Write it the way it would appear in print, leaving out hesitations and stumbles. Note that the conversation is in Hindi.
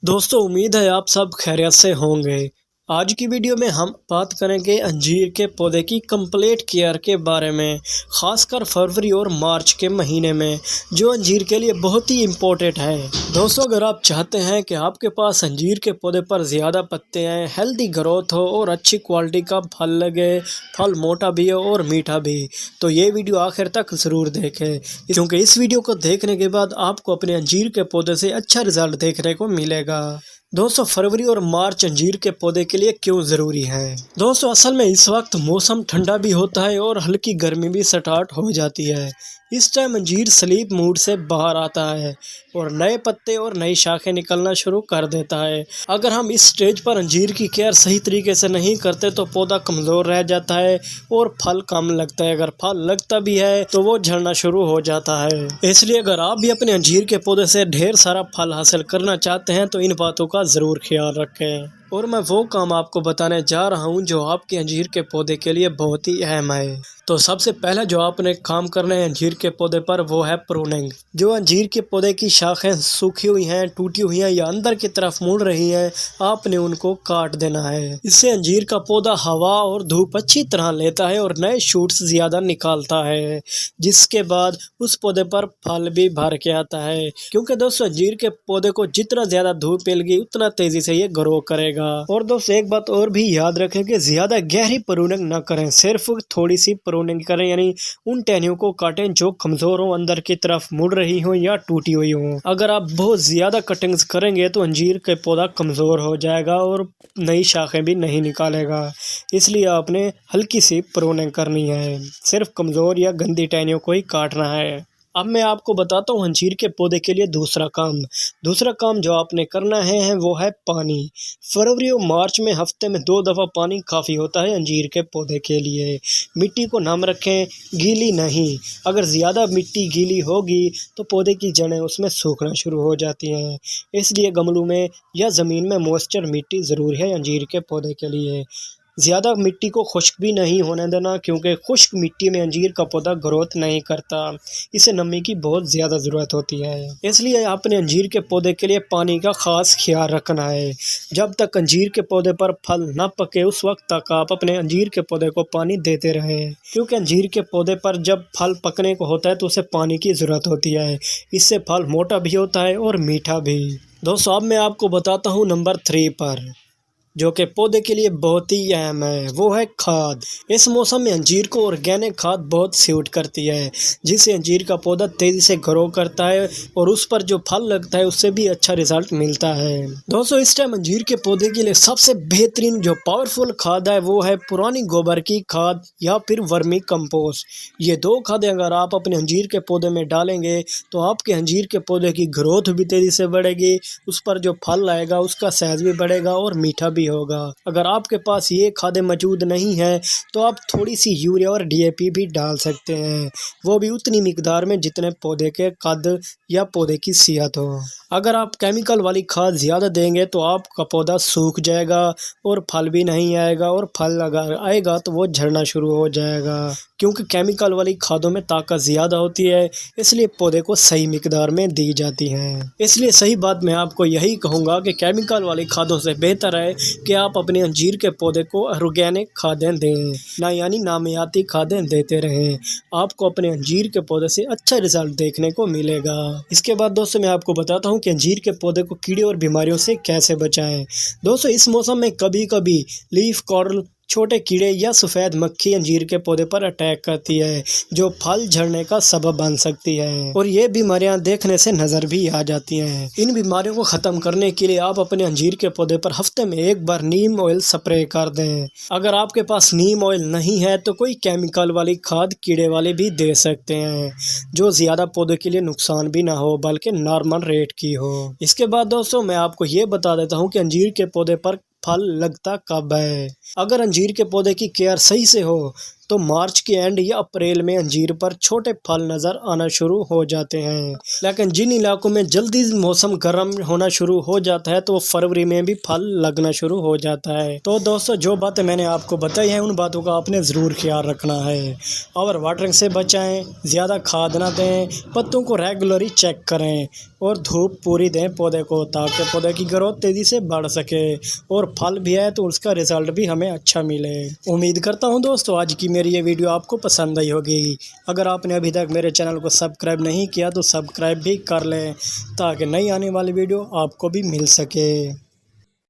दोस्तों उम्मीद है आप सब खैरियत से होंगे। आज की वीडियो में हम बात करेंगे अंजीर के पौधे की कंप्लीट केयर के बारे में, ख़ासकर फरवरी और मार्च के महीने में जो अंजीर के लिए बहुत ही इम्पोर्टेंट है। दोस्तों अगर आप चाहते हैं कि आपके पास अंजीर के पौधे पर ज़्यादा पत्ते आएँ, हेल्दी ग्रोथ हो और अच्छी क्वालिटी का फल लगे, फल मोटा भी हो और मीठा भी, तो ये वीडियो आखिर तक ज़रूर देखें, क्योंकि इस वीडियो को देखने के बाद आपको अपने अंजीर के पौधे से अच्छा रिजल्ट देखने को मिलेगा। दोस्तों फरवरी और मार्च अंजीर के पौधे के लिए क्यों ज़रूरी है? दोस्तों असल में इस वक्त मौसम ठंडा भी होता है और हल्की गर्मी भी स्टार्ट हो जाती है। इस टाइम अंजीर स्लीप मूड से बाहर आता है और नए पत्ते और नई शाखें निकलना शुरू कर देता है। अगर हम इस स्टेज पर अंजीर की केयर सही तरीके से नहीं करते तो पौधा कमज़ोर रह जाता है और फल कम लगता है। अगर फल लगता भी है तो वो झड़ना शुरू हो जाता है। इसलिए अगर आप भी अपने अंजीर के पौधे से ढेर सारा फल हासिल करना चाहते हैं तो इन बातों का ज़रूर ख्याल रखें। और मैं वो काम आपको बताने जा रहा हूँ जो आपके अंजीर के पौधे के लिए बहुत ही अहम है। तो सबसे पहले जो आपने काम करना है अंजीर के पौधे पर वो है प्रूनिंग। जो अंजीर के पौधे की शाखें सूखी हुई हैं, टूटी हुई हैं या अंदर की तरफ मुड़ रही हैं, आपने उनको काट देना है। इससे अंजीर का पौधा हवा और धूप अच्छी तरह लेता है और नए शूट्स ज़्यादा निकालता है, जिसके बाद उस पौधे पर फल भी भर के आता है। क्योंकि दोस्तों अंजीर के पौधे को जितना ज़्यादा धूप मिलेगी उतना तेज़ी से ये ग्रो करेगा। और दोस्तों एक बात और भी याद रखें कि ज्यादा गहरी प्रूनिंग न करें, सिर्फ थोड़ी सी प्रूनिंग करें, यानी उन टहनियों को काटें जो कमजोर हो, अंदर की तरफ मुड़ रही हो या टूटी हुई हो। अगर आप बहुत ज्यादा कटिंग्स करेंगे तो अंजीर के पौधा कमजोर हो जाएगा और नई शाखें भी नहीं निकालेगा। इसलिए आपने हल्की सी प्रूनिंग करनी है, सिर्फ कमजोर या गंदी टहनियों को ही काटना है। अब मैं आपको बताता हूँ अंजीर के पौधे के लिए दूसरा काम जो आपने करना है वो है पानी। फरवरी और मार्च में हफ्ते में 2 दफ़ा पानी काफ़ी होता है अंजीर के पौधे के लिए। मिट्टी को नम रखें, गीली नहीं। अगर ज़्यादा मिट्टी गीली होगी तो पौधे की जड़ें उसमें सूखना शुरू हो जाती हैं। इसलिए गमलों में या ज़मीन में मॉइस्चर मिट्टी ज़रूरी है अंजीर के पौधे के लिए। ज़्यादा मिट्टी को खुश्क भी नहीं होने देना, क्योंकि खुश्क मिट्टी में अंजीर का पौधा ग्रोथ नहीं करता। इसे नमी की बहुत ज़्यादा ज़रूरत होती है। इसलिए आपने अंजीर के पौधे के लिए पानी का ख़ास ख्याल रखना है। जब तक अंजीर के पौधे पर फल न पके उस वक्त तक आप अपने अंजीर के पौधे को पानी देते रहें, क्योंकि अंजीर के पौधे पर जब फल पकने को होता है तो उसे पानी की ज़रूरत होती है। इससे फल मोटा भी होता है और मीठा भी। दोस्तों अब मैं आपको बताता हूँ नंबर 3 पर, जो कि पौधे के लिए बहुत ही अहम है, वो है खाद। इस मौसम में अंजीर को ऑर्गेनिक खाद बहुत सूट करती है, जिससे अंजीर का पौधा तेज़ी से ग्रो करता है और उस पर जो फल लगता है उससे भी अच्छा रिजल्ट मिलता है। दोस्तों इस टाइम अंजीर के पौधे के लिए सबसे बेहतरीन जो पावरफुल खाद है वो है पुरानी गोबर की खाद या फिर वर्मी कंपोस्ट। ये 2 खादें अगर आप अपने अंजीर के पौधे में डालेंगे तो आपके अंजीर के पौधे की ग्रोथ भी तेज़ी से बढ़ेगी, उस पर जो फल आएगा उसका साइज भी बढ़ेगा और मीठा भी होगा। अगर आपके पास ये खादें मौजूद नहीं है तो आप थोड़ी सी यूरिया और डीएपी भी डाल सकते हैं, वो भी उतनी मिकदार में जितने पौधे के कद या पौधे की सेहत हो। अगर आप केमिकल वाली खाद ज़्यादा देंगे तो आपका पौधा सूख जाएगा और फल भी नहीं आएगा, और फल अगर आएगा तो वो झड़ना शुरू हो जाएगा, क्योंकि केमिकल वाली खादों में ताकत ज़्यादा होती है, इसलिए पौधे को सही मिकदार में दी जाती हैं। इसलिए सही बात मैं आपको यही कहूँगा कि केमिकल वाली खादों से बेहतर है कि आप अपने अंजीर के पौधे को ऑर्गेनिक खादें दें, ना यानी नामियाती खादें देते रहें। आपको अपने अंजीर के पौधे से अच्छा रिजल्ट देखने को मिलेगा। इसके बाद दोस्तों मैं आपको बताता हूँ कि अंजीर के पौधे को कीड़े और बीमारियों से कैसे बचाएं। दोस्तों इस मौसम में कभी कभी लीफ कर्ल, छोटे कीड़े या सफ़ेद मक्खी अंजीर के पौधे पर अटैक करती है, जो फल झड़ने का सबब बन सकती है, और ये बीमारियां देखने से नज़र भी आ जाती हैं। इन बीमारियों को ख़त्म करने के लिए आप अपने अंजीर के पौधे पर हफ्ते में 1 बार नीम ऑयल स्प्रे कर दें। अगर आपके पास नीम ऑयल नहीं है तो कोई केमिकल वाली खाद कीड़े वाली भी दे सकते हैं, जो ज़्यादा पौधे के लिए नुकसान भी ना हो बल्कि नॉर्मल रेट की हो। इसके बाद दोस्तों मैं आपको ये बता देता हूँ कि अंजीर के पौधे पर फल लगता कब है। अगर अंजीर के पौधे की केयर सही से हो तो मार्च के एंड या अप्रैल में अंजीर पर छोटे फल नज़र आना शुरू हो जाते हैं। लेकिन जिन इलाकों में जल्दी मौसम गर्म होना शुरू हो जाता है तो फरवरी में भी फल लगना शुरू हो जाता है। तो दोस्तों, जो बातें मैंने आपको बताई हैं उन बातों का आपने ज़रूर ख्याल रखना है। ओवर वाटरिंग से बचाएं, ज़्यादा खाद ना दें, पत्तों को रेगुलरली चेक करें और धूप पूरी दें पौधे को, ताकि पौधे की ग्रोथ तेज़ी से बढ़ सके और फल भी आए तो उसका रिज़ल्ट भी हमें अच्छा मिले। उम्मीद करता हूं दोस्तों आज की मेरी ये वीडियो आपको पसंद आई होगी। अगर आपने अभी तक मेरे चैनल को सब्सक्राइब नहीं किया तो सब्सक्राइब भी कर लें, ताकि नई आने वाली वीडियो आपको भी मिल सके।